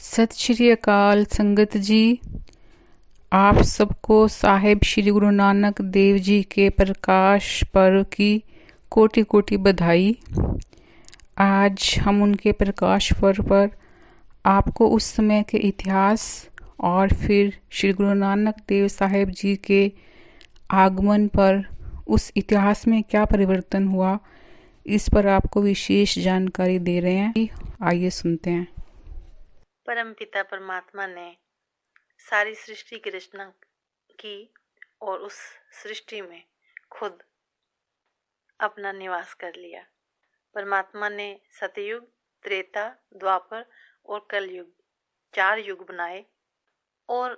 सत श्री अकाल संगत जी। आप सबको साहिब श्री गुरु नानक देव जी के प्रकाश पर्व की कोटि कोटि बधाई। आज हम उनके प्रकाश पर्व पर आपको उस समय के इतिहास और फिर श्री गुरु नानक देव साहिब जी के आगमन पर उस इतिहास में क्या परिवर्तन हुआ, इस पर आपको विशेष जानकारी दे रहे हैं। आइए सुनते हैं। परमपिता परमात्मा ने सारी सृष्टि की रचना की और उस सृष्टि में खुद अपना निवास कर लिया। परमात्मा ने सतयुग, त्रेता, द्वापर और कलयुग 4 युग बनाए और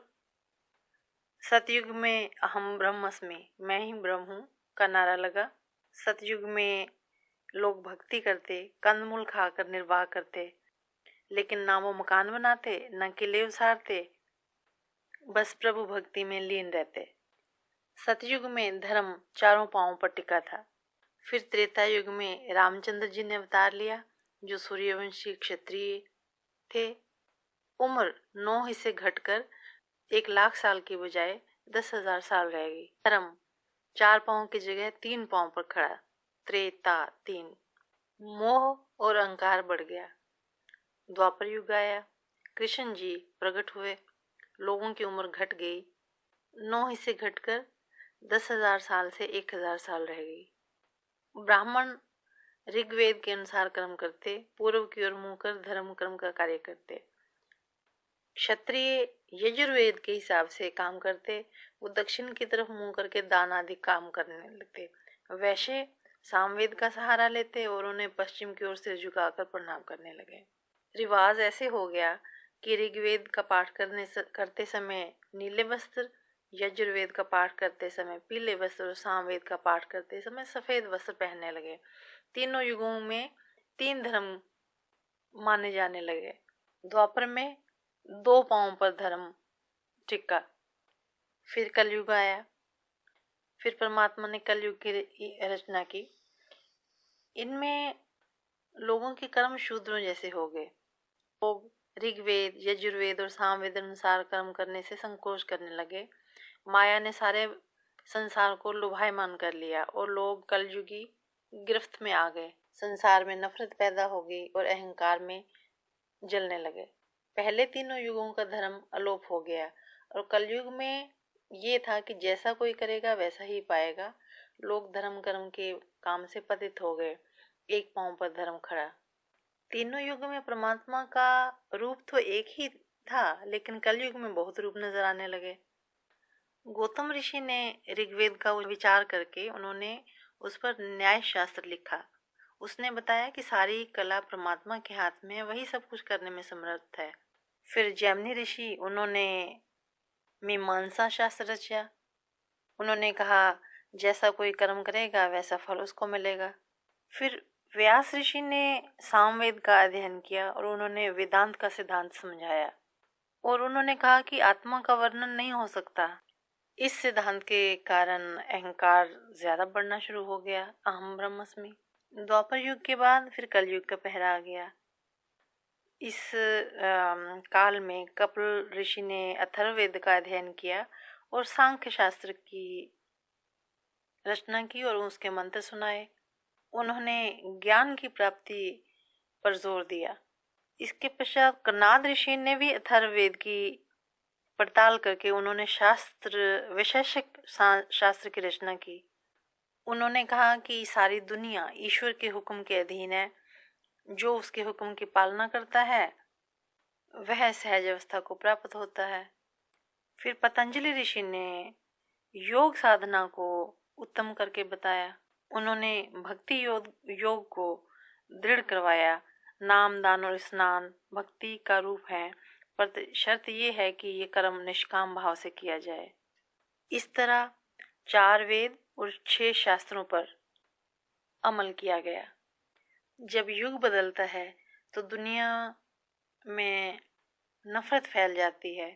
सतयुग में अहम ब्रह्मस्मि, मैं ही ब्रह्म हूँ का नारा लगा। सतयुग में लोग भक्ति करते, कंदमूल खाकर निर्वाह करते, लेकिन ना वो मकान बनाते, न किले उसारते, बस प्रभु भक्ति में लीन रहते। सतयुग में धर्म चारों पांवों पर टिका था। फिर त्रेता युग में रामचंद्र जी ने अवतार लिया, जो सूर्यवंशी क्षत्रिय थे। उम्र 9 हिस्से घटकर 1,00,000 साल की बजाय 10,000 साल रह गई। धर्म 4 पांव की जगह 3 पांव पर खड़ा। त्रेता 3। मोह और अहंकार बढ़ गया। द्वापर युग आया, कृष्ण जी प्रकट हुए, लोगों की उम्र घट गई। 9 हिस्से घटकर 10,000 साल से 1,000 साल रह गई। ब्राह्मण ऋग्वेद के अनुसार कर्म करते, पूर्व की ओर मुंह कर धर्म कर्म का कार्य करते। क्षत्रिय यजुर्वेद के हिसाब से काम करते, वो दक्षिण की तरफ मुंह करके दान आदि काम करने लगते। वैश्य सामवेद का सहारा लेते और उन्हें पश्चिम की ओर सिर झुकाकर प्रणाम करने लगे। रिवाज ऐसे हो गया कि ऋग्वेद का पाठ करते समय नीले वस्त्र, यजुर्वेद का पाठ करते समय पीले वस्त्र और सामवेद का पाठ करते समय सफेद वस्त्र पहनने लगे। तीनों युगों में 3 धर्म माने जाने लगे। द्वापर में 2 पांव पर धर्म टिका। फिर कलयुग आया। फिर परमात्मा ने कलयुग की रचना की। इनमें लोगों के कर्म शूद्रों जैसे हो गए। लोग ऋग्वेद, यजुर्वेद और सामवेद अनुसार कर्म करने से संकोच करने लगे। माया ने सारे संसार को लुभायमान कर लिया और लोग कलयुगी गिरफ्त में आ गए। संसार में नफरत पैदा हो गई और अहंकार में जलने लगे। पहले तीनों युगों का धर्म अलोप हो गया और कलयुग में ये था कि जैसा कोई करेगा वैसा ही पाएगा। लोग धर्म कर्म के काम से पतित हो गए। 1 पांव पर धर्म खड़ा। तीनों युग में परमात्मा का रूप तो एक ही था, लेकिन कलयुग में बहुत रूप नजर आने लगे। गौतम ऋषि ने ऋग्वेद का विचार करके उन्होंने उस पर न्याय शास्त्र लिखा। उसने बताया कि सारी कला परमात्मा के हाथ में है, वही सब कुछ करने में समर्थ है। फिर जैमिनी ऋषि, उन्होंने मीमांसा शास्त्र रचा। उन्होंने कहा जैसा कोई कर्म करेगा वैसा फल उसको मिलेगा। फिर व्यास ऋषि ने सामवेद का अध्ययन किया और उन्होंने वेदांत का सिद्धांत समझाया और उन्होंने कहा कि आत्मा का वर्णन नहीं हो सकता। इस सिद्धांत के कारण अहंकार ज्यादा बढ़ना शुरू हो गया। अहम ब्रह्मस्मि। द्वापर युग के बाद फिर कलयुग का पहरा आ गया। इस काल में कपिल ऋषि ने अथर्ववेद का अध्ययन किया और सांख्य शास्त्र की रचना की और उसके मंत्र सुनाए। उन्होंने ज्ञान की प्राप्ति पर जोर दिया। इसके पश्चात कनाद ऋषि ने भी अथर्ववेद की पड़ताल करके उन्होंने वैशेषिक शास्त्र की रचना की। उन्होंने कहा कि सारी दुनिया ईश्वर के हुक्म के अधीन है। जो उसके हुक्म की पालना करता है वह सहज अवस्था को प्राप्त होता है। फिर पतंजलि ऋषि ने योग साधना को उत्तम करके बताया। उन्होंने भक्ति योग को दृढ़ करवाया। नाम, दान और स्नान भक्ति का रूप है, पर शर्त यह है कि ये कर्म निष्काम भाव से किया जाए। इस तरह 4 वेद और 6 शास्त्रों पर अमल किया गया। जब युग बदलता है तो दुनिया में नफरत फैल जाती है,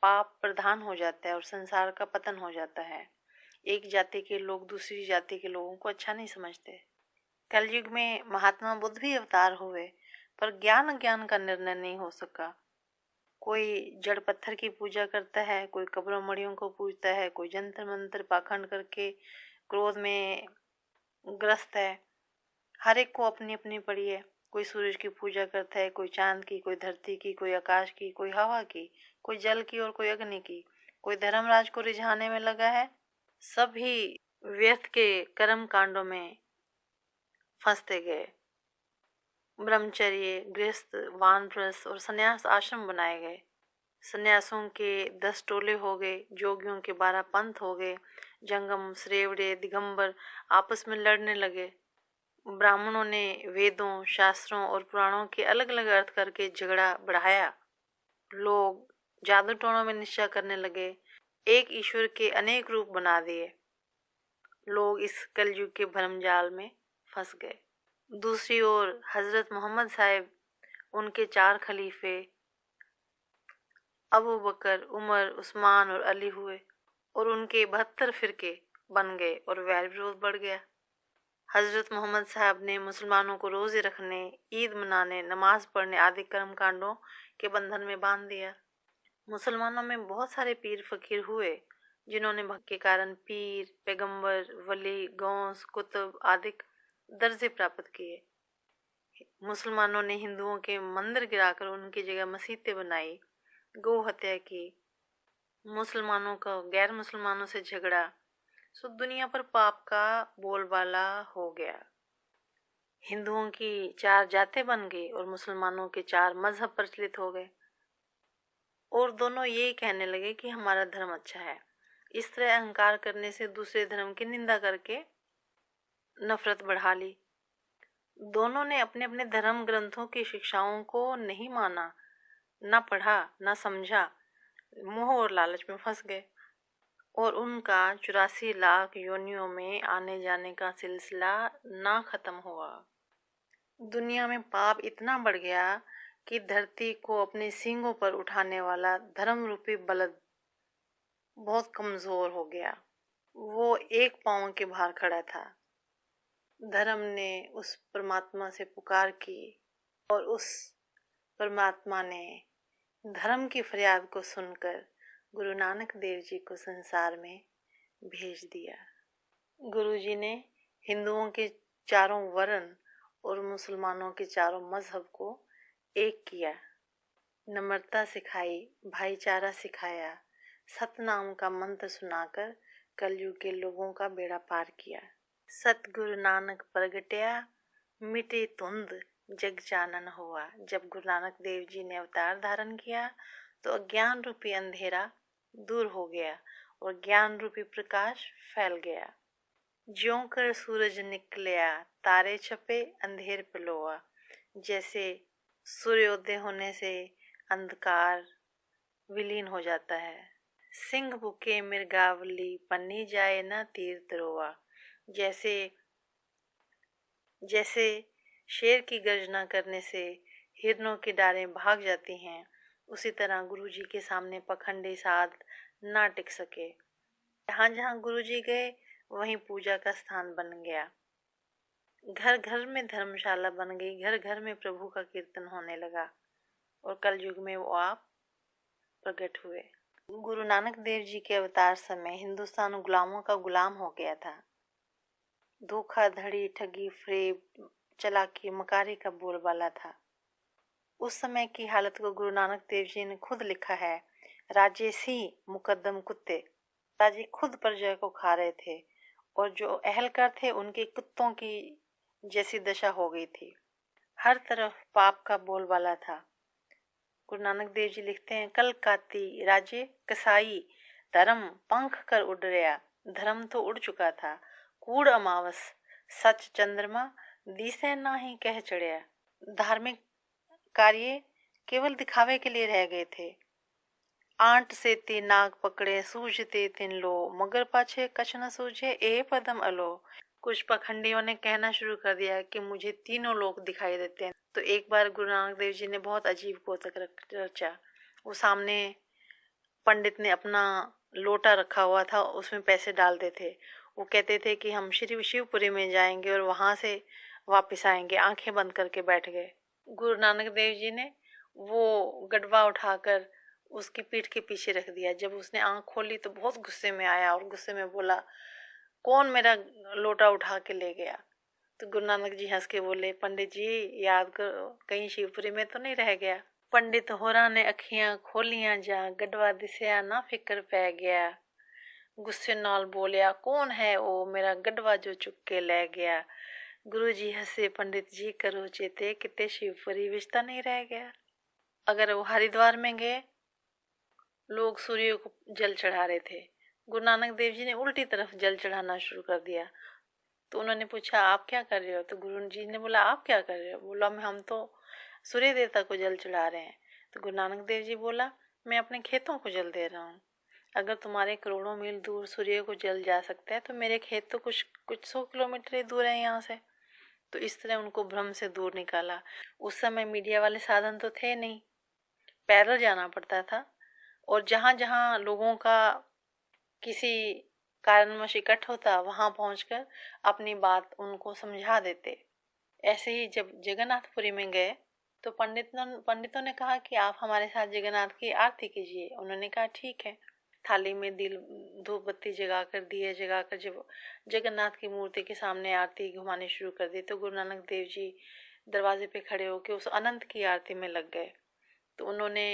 पाप प्रधान हो जाता है और संसार का पतन हो जाता है। एक जाति के लोग दूसरी जाति के लोगों को अच्छा नहीं समझते। कलयुग में महात्मा बुद्ध भी अवतार हुए, पर ज्ञान का निर्णय नहीं हो सका। कोई जड़ पत्थर की पूजा करता है, कोई कब्रों मड़ियों को पूजता है, कोई जंतर मंतर पाखंड करके क्रोध में ग्रस्त है। हर एक को अपनी अपनी पड़ी है। कोई सूरज की पूजा करता है, कोई चांद की, कोई धरती की, कोई आकाश की, कोई हवा की, कोई जल की और कोई अग्नि की। कोई धर्मराज को रिझाने में लगा है। सभी व्यर्थ के कर्म कांडों में फंसते गए। ब्रह्मचर्य, गृहस्थ, वानप्रस्थ और संन्यास आश्रम बनाए गए। संन्यासों के 10 टोले हो गए, जोगियों के 12 पंथ हो गए। जंगम, श्रेवड़े, दिगंबर आपस में लड़ने लगे। ब्राह्मणों ने वेदों, शास्त्रों और पुराणों के अलग अलग अर्थ करके झगड़ा बढ़ाया। लोग जादू टोनों में निश्चय करने लगे। एक ईश्वर के अनेक रूप बना दिए। लोग इस कलयुग के भ्रमजाल में फंस गए। दूसरी ओर हजरत मोहम्मद साहब, उनके 4 खलीफे अबू बकर, उमर, उस्मान और अली हुए और उनके 72 फिरके बन गए और वैर विरोध बढ़ गया। हजरत मोहम्मद साहब ने मुसलमानों को रोजे रखने, ईद मनाने, नमाज पढ़ने आदि कर्म कांडों के बंधन में बांध दिया। मुसलमानों में बहुत सारे पीर फकीर हुए जिन्होंने भक्त के कारण पीर, पैगंबर, वली, गौस, कुतुब आदि दर्जे प्राप्त किए। मुसलमानों ने हिंदुओं के मंदिर गिराकर उनकी जगह मस्जिदें बनाई, गौ हत्या की। मुसलमानों का गैर मुसलमानों से झगड़ा, सो दुनिया पर पाप का बोलबाला हो गया। हिंदुओं की 4 जातें बन गई और मुसलमानों के 4 मजहब प्रचलित हो गए और दोनों यही कहने लगे कि हमारा धर्म अच्छा है। इस तरह अहंकार करने से दूसरे धर्म की निंदा करके नफरत बढ़ा ली। दोनों ने अपने अपने धर्म ग्रंथों की शिक्षाओं को नहीं माना, ना पढ़ा, ना समझा, मोह और लालच में फंस गए और उनका 84 लाख योनियों में आने जाने का सिलसिला ना खत्म हुआ। दुनिया में पाप इतना बढ़ गया कि धरती को अपने सींगों पर उठाने वाला धर्म रूपी बलद बहुत कमजोर हो गया। वो एक पांव के बाहर खड़ा था। धर्म ने उस परमात्मा से पुकार की और उस परमात्मा ने धर्म की फरियाद को सुनकर गुरु नानक देव जी को संसार में भेज दिया। गुरु जी ने हिंदुओं के 4 वर्ण और मुसलमानों के 4 मजहब को एक किया, नम्रता सिखाई, भाईचारा सिखाया, सतनाम का मंत्र सुनाकर कलयुग के लोगों का बेड़ा पार किया। सतगुरु नानक प्रगट्या, मिटे धुंध जग चानन हुआ। जब गुरु नानक देव जी ने अवतार धारण किया तो अज्ञान रूपी अंधेरा दूर हो गया और ज्ञान रूपी प्रकाश फैल गया। ज्यों कर सूरज निकलया, तारे छपे, अंधेर पिलोआ। जैसे सूर्योदय होने से अंधकार विलीन हो जाता है। सिंह बुके मृगावली, पन्नी जाए न तीर तरोआ। जैसे शेर की गर्जना करने से हिरणों की डालें भाग जाती हैं, उसी तरह गुरुजी के सामने पखंडी साध ना टिक सके। जहाँ जहाँ गुरुजी गए वहीं पूजा का स्थान बन गया। घर घर में धर्मशाला बन गई, घर घर में प्रभु का कीर्तन होने लगा और कलयुग में वो आप प्रकट हुए। गुरु नानक देव जी के अवतार समय हिंदुस्तान गुलामों का गुलाम हो गया था। धोखाधड़ी, ठगी, फरेब, चालाकी, मकारी का बोलबाला था। उस समय की हालत को गुरु नानक देव जी ने खुद लिखा है। राजेसी मुकद्दम कुत्ते, राजे खुद प्रजा को खा रहे थे और जो अहलकार थे उनके कुत्तों की जैसी दशा हो गई थी। हर तरफ पाप का बोलबाला था। गुरु नानक देव जी लिखते हैं, कल काती राजे कसाई, धर्म पंख कर उड़ रहा। धर्म तो उड़ चुका था, कूड़ अमावस, सच चंद्रमा, दिसे ना ही कह चढ़िया। धार्मिक कार्य केवल दिखावे के लिए रह गए थे। आंट से तीन नाग पकड़े, सूझते तीन लो, मगर पाछे कछ न सूझे, ए पदम अलो। कुछ पखंडियों ने कहना शुरू कर दिया कि मुझे तीनों लोग दिखाई देते हैं। तो एक बार गुरु नानक देव जी ने बहुत अजीब कौतक रचा। वो सामने पंडित ने अपना लोटा रखा हुआ था, उसमें पैसे डालते थे। वो कहते थे कि हम श्री शिवपुरी में जाएंगे और वहां से वापस आएंगे। आंखें बंद करके बैठ गए। गुरु नानक देव जी ने वो गडवा उठाकर उसकी पीठ के पीछे रख दिया। जब उसने आंख खोली तो बहुत गुस्से में आया और गुस्से में बोला, कौन मेरा लोटा उठा के ले गया? तो गुरु नानक जी हंस के बोले, पंडित जी याद करो, कहीं शिवपुरी में तो नहीं रह गया? पंडित होरा ने अखियां खोलियां जा, गडवा दिसया ना फिक्र पै गया। गुस्से नाल बोलिया, कौन है वो मेरा गडवा जो चुक के ले गया? गुरु जी हंसे, पंडित जी करो चेते, किते शिवपुरी विच तो नहीं रह गया। अगर वो हरिद्वार में गए, लोग सूर्य को जल चढ़ा रहे थे, गुरु नानक देव जी ने उल्टी तरफ जल चढ़ाना शुरू कर दिया। तो उन्होंने पूछा, आप क्या कर रहे हो? तो गुरु जी ने बोला, आप क्या कर रहे हो? बोला, मैं हम तो सूर्य देवता को जल चढ़ा रहे हैं। तो गुरु नानक देव जी बोला, मैं अपने खेतों को जल दे रहा हूँ। अगर तुम्हारे करोड़ों मील दूर सूर्य को जल जा सकता है तो मेरे खेत तो कुछ 100 किलोमीटर ही दूर है यहाँ से। तो इस तरह उनको भ्रम से दूर निकाला। उस समय मीडिया वाले साधन तो थे नहीं, पैदल जाना पड़ता था, और जहाँ जहाँ लोगों का किसी कारणवश इकट्ठ होता, वहां पहुंचकर अपनी बात उनको समझा देते। ऐसे ही जब जगन्नाथपुरी में गए तो पंडितों ने कहा कि आप हमारे साथ जगन्नाथ की आरती कीजिए। उन्होंने कहा ठीक है। थाली में दिल धूप बत्ती जगाकर, दिए जगाकर जब जगन्नाथ की मूर्ति के सामने आरती घुमानी शुरू कर दी तो गुरु नानक देव जी दरवाजे पे खड़े होकर उस अनंत की आरती में लग गए। तो उन्होंने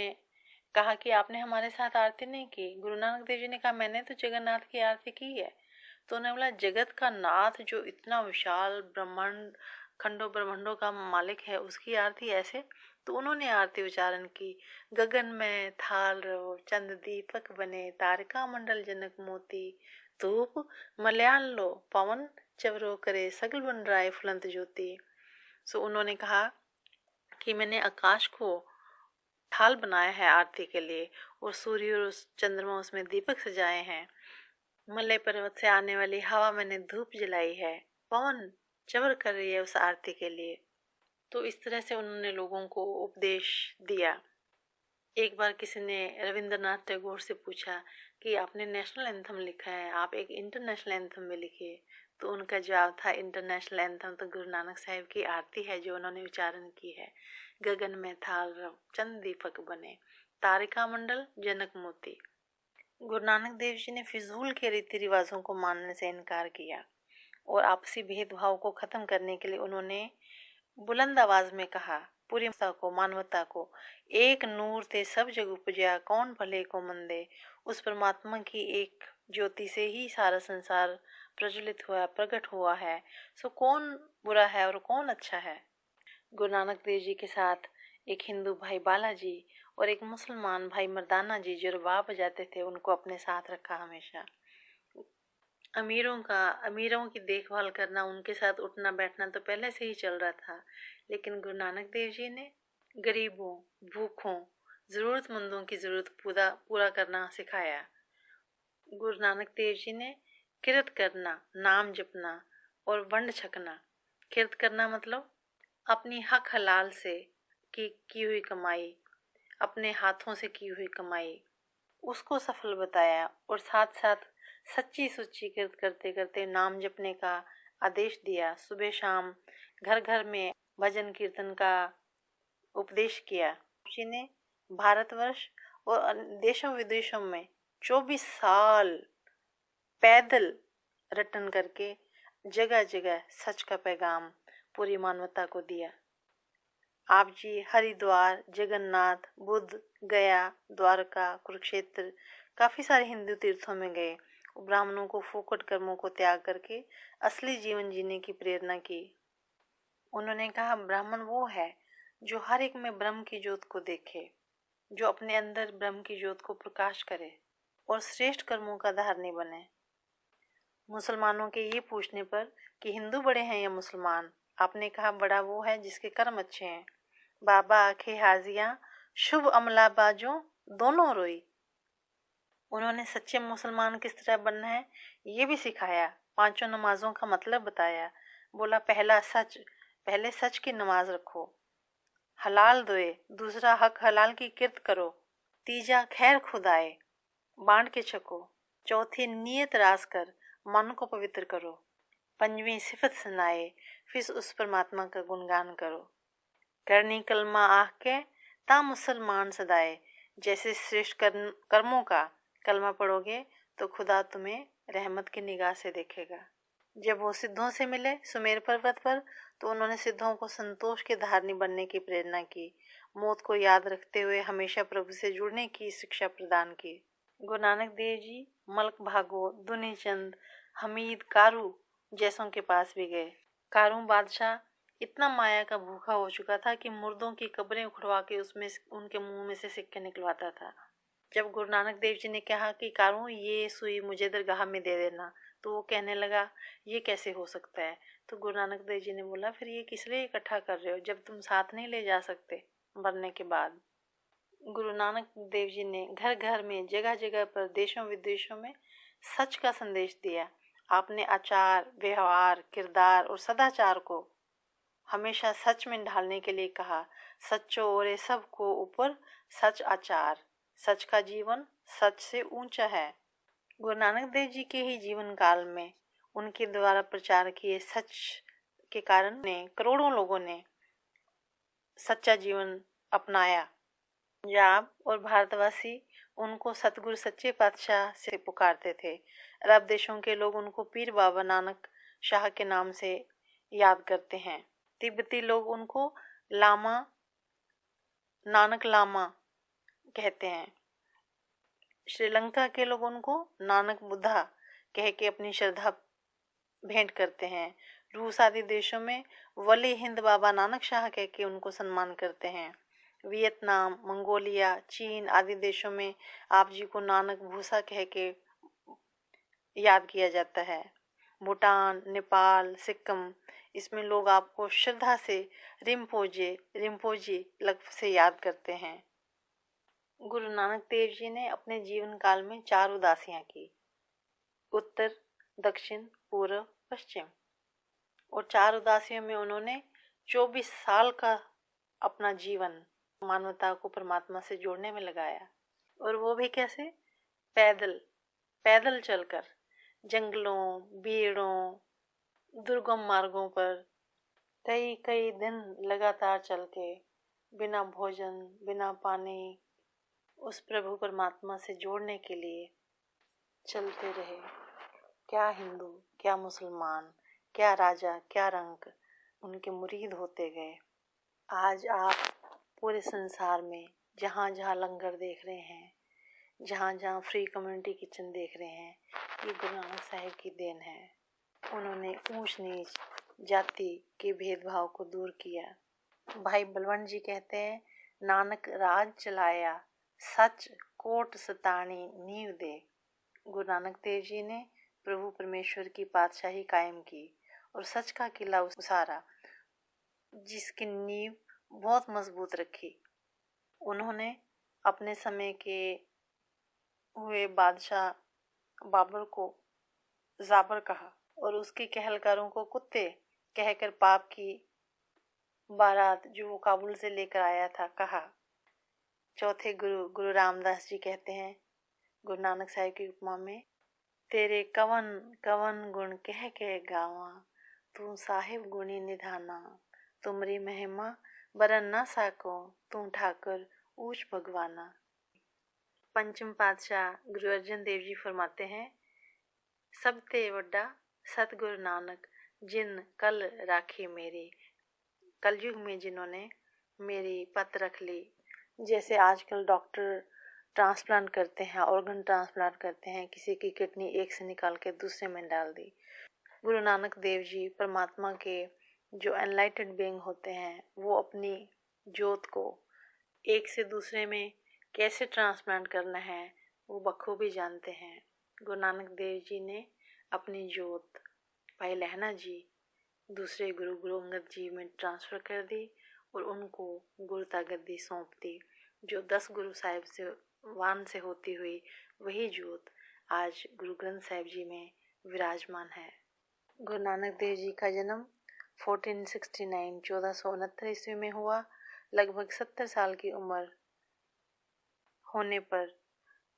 कहा कि आपने हमारे साथ आरती नहीं की। गुरु नानक देव जी ने कहा, मैंने तो जगन्नाथ की आरती की है। तो उन्होंने बोला, जगत का नाथ जो इतना विशाल ब्रह्मांड, खंडों ब्रह्मांडों का मालिक है, उसकी आरती ऐसे? तो उन्होंने आरती उच्चारण की, गगन में थाल रो चंद दीपक बने, तारका मंडल जनक मोती, धूप मलयान लो पवन चवरो करे, सगल बन राय फुलंत ज्योति। सो उन्होंने कहा कि मैंने आकाश को थाल बनाया है आरती के लिए, और सूर्य और चंद्रमा उसमें दीपक सजाए हैं। मलय पर्वत से आने वाली हवा मैंने धूप जलाई है, पवन चवर कर रही है उस आरती के लिए। तो इस तरह से उन्होंने लोगों को उपदेश दिया। एक बार किसी ने रविंद्रनाथ टैगोर से पूछा कि आपने नेशनल एंथम लिखा है, आप एक इंटरनेशनल एंथम भी लिखिए। तो उनका जवाब था, इंटरनेशनल एंथम तो गुरु नानक साहिब की आरती है जो उन्होंने उच्चारण की है, गगन में थाल रव चंद दीपक बने, तारिका मंडल जनक मोती। गुरु नानक देव जी ने फिजूल के रीति रिवाजों को मानने से इनकार किया और आपसी भेदभाव को खत्म करने के लिए उन्होंने बुलंद आवाज में कहा, पूरी मानवता को एक नूर ते सब जग उपजया, कौन भले को मंदे। उस परमात्मा की एक ज्योति से ही सारा संसार प्रज्वलित हुआ, प्रकट हुआ है। सो कौन बुरा है और कौन अच्छा है? गुरु नानक देव जी के साथ एक हिंदू भाई बालाजी और एक मुसलमान भाई मर्दाना जी जो रबाब बजाते थे, उनको अपने साथ रखा हमेशा। अमीरों की देखभाल करना, उनके साथ उठना बैठना तो पहले से ही चल रहा था, लेकिन गुरु नानक देव जी ने गरीबों, भूखों, जरूरतमंदों की जरूरत पूरा करना सिखाया। गुरु नानक देव जी ने किरत करना, नाम जपना और वंड छकना। किरत करना मतलब अपनी हक हलाल से की हुई कमाई, अपने हाथों से की हुई कमाई, उसको सफल बताया, और साथ साथ सच्ची सुच्ची किरत करते करते नाम जपने का आदेश दिया। सुबह शाम घर घर में भजन कीर्तन का उपदेश किया। जी ने भारतवर्ष और देशों विदेशों में 24 साल पैदल रटन करके जगह जगह सच का पैगाम पूरी मानवता को दिया। आप जी हरिद्वार, जगन्नाथ, बुद्ध, गया, द्वारका, कुरुक्षेत्र, काफी सारे हिंदू तीर्थों में गए। ब्राह्मणों को फोकट कर्मों को त्याग करके असली जीवन जीने की प्रेरणा की। उन्होंने कहा, ब्राह्मण वो है जो हर एक में ब्रह्म की ज्योत को देखे, जो अपने अंदर ब्रह्म की ज्योत को प्रकाश करे और श्रेष्ठ कर्मों का धारणी बने। मुसलमानों के ये पूछने पर कि हिंदू बड़े हैं या मुसलमान, आपने कहा, बड़ा वो है जिसके कर्म अच्छे हैं। बाबा आखे हाजियां शुभ अमला बाजों दोनों रोई। उन्होंने सच्चे मुसलमान किस तरह बनना है ये भी सिखाया। 5 नमाजों का मतलब बताया। बोला, पहले सच की नमाज रखो, हलाल दोए, दूसरा हक हलाल की किरत करो, तीजा खैर खुदाए, बांट के छको, चौथी नियत रास कर मन को पवित्र करो, 5वीं सिफत सुनाए, फिर उस परमात्मा का गुणगान करो। करनी कलमा आख के ता मुसलमान सदाए, जैसे श्रेष्ठ कर्मों का कलमा पढ़ोगे तो खुदा तुम्हें रहमत की निगाह से देखेगा। जब वो सिद्धों से मिले सुमेर पर्वत पर तो उन्होंने सिद्धों को संतोष के धारनी बनने की प्रेरणा की, मौत को याद रखते हुए हमेशा प्रभु से जुड़ने की शिक्षा प्रदान की। गुरु नानक देव जी मलक भागो, दुनी चंद, हमीद कारू जैसों के पास भी गए। कारू बादशाह इतना माया का भूखा हो चुका था कि मुर्दों की कब्रें उखड़वा के उसमें उनके मुंह में से सिक्के निकलवाता था। जब गुरु नानक देव जी ने कहा कि कारू ये सुई मुझे दरगाह में दे देना, तो वो कहने लगा ये कैसे हो सकता है। तो गुरु नानक देव जी ने बोला फिर ये किस लिए इकट्ठा कर रहे हो जब तुम साथ नहीं ले जा सकते मरने के बाद। गुरु नानक देव जी ने घर घर में जगह जगह पर देशों विदेशों में सच का संदेश दिया। आपने आचार व्यवहार किरदार और सदाचार को हमेशा सच में ढालने के लिए कहा। सच्चो और सब को ऊपर सच आचार, सच का जीवन सच से ऊंचा है। गुरु नानक देव जी के ही जीवन काल में उनके द्वारा प्रचार किए सच के कारण करोड़ों लोगों ने सच्चा जीवन अपनाया। पंजाब और भारतवासी उनको सतगुरु सच्चे पातशाह से पुकारते थे। अरब देशों के लोग उनको पीर बाबा नानक शाह के नाम से याद करते हैं। तिब्बती लोग उनको लामा नानक लामा कहते हैं। श्रीलंका के लोग उनको नानक बुद्धा कह के अपनी श्रद्धा भेंट करते हैं। रूस आदि देशों में वली हिंद बाबा नानक शाह कह के उनको सम्मान करते हैं। वियतनाम, मंगोलिया, चीन आदि देशों में आप जी को नानक भूसा कह के याद किया जाता है। भूटान, नेपाल, सिक्किम इसमें लोग आपको श्रद्धा से रिम्पोजी लफ्ज़ से याद करते हैं। गुरु नानक देव जी ने अपने जीवन काल में 4 उदासियां की, उत्तर, दक्षिण, पूर्व, पश्चिम। और 4 उदासियों में उन्होंने 24 साल का अपना जीवन मानवता को परमात्मा से जोड़ने में लगाया। और वो भी कैसे? पैदल चलकर जंगलों, बीड़ों, दुर्गम मार्गों पर कई दिन लगातार चल के बिना भोजन बिना पानी उस प्रभु परमात्मा से जोड़ने के लिए चलते रहे। क्या हिंदू, क्या मुसलमान, क्या राजा, क्या रंग उनके मुरीद होते गए। आज आप पूरे संसार में जहाँ जहाँ लंगर देख रहे हैं, जहाँ जहाँ फ्री कम्युनिटी किचन देख रहे हैं, ये गुरु नानक साहिब की देन है। उन्होंने ऊंच नीच जाति के भेदभाव को दूर किया। भाई बलवंत जी कहते हैं, नानक राज चलाया सच कोट सतानी नींव दे। गुरु नानक देव जी ने प्रभु परमेश्वर की पातशाही कायम की और सच का किला उसारा, जिसकी नींव बहुत मजबूत रखी। उन्होंने अपने समय के हुए बादशाह बाबर को जाबर कहा और उसके कहलकारों को कुत्ते कहकर पाप की बारात जो वो काबुल से लेकर आया था कहा। चौथे गुरु रामदास जी कहते हैं गुरु नानक साहिब की उपमा में, तेरे कवन कवन गुण कह गावा, तू साहिब गुणी निधाना, तुमरी महिमा बरन ना साको, तू ठाकुर ऊंच भगवाना। पंचम पातशाह गुरु अर्जन देव जी फरमाते हैं, सब ते वड्डा सतगुरु नानक जिन कल राखी मेरी। कलयुग में जिन्होंने मेरी पत रख ली। जैसे आजकल डॉक्टर ट्रांसप्लांट करते हैं, ऑर्गन ट्रांसप्लांट करते हैं, किसी की किडनी एक से निकाल के दूसरे में डाल दी। गुरु नानक देव जी परमात्मा के जो एनलाइटेड बीइंग होते हैं, वो अपनी ज्योत को एक से दूसरे में कैसे ट्रांसप्लांट करना है वो बखूबी जानते हैं। गुरु नानक देव जी ने अपनी ज्योत भाई लहना जी दूसरे गुरु अंगद जी में ट्रांसफ़र कर दी और उनको गुरुता गद्दी सौंप दी। जो 10 गुरु साहिब से वान से होती हुई वही ज्योत आज गुरु ग्रंथ साहिब जी में विराजमान है। गुरु नानक देव जी का जन्म 1469 ईस्वी में हुआ। लगभग 70 साल की उम्र होने पर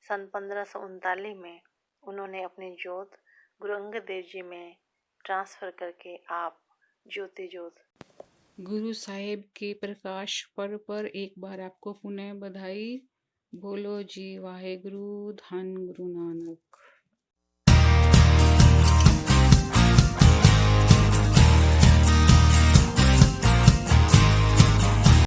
सन 1539 में उन्होंने अपनी ज्योत गुरु अंगद देव जी में ट्रांसफ़र करके आप ज्योति ज्योत गुरु साहिब के प्रकाश पर्व पर एक बार आपको पुनः बधाई। बोलो जी वाहेगुरु, धन गुरु नानक।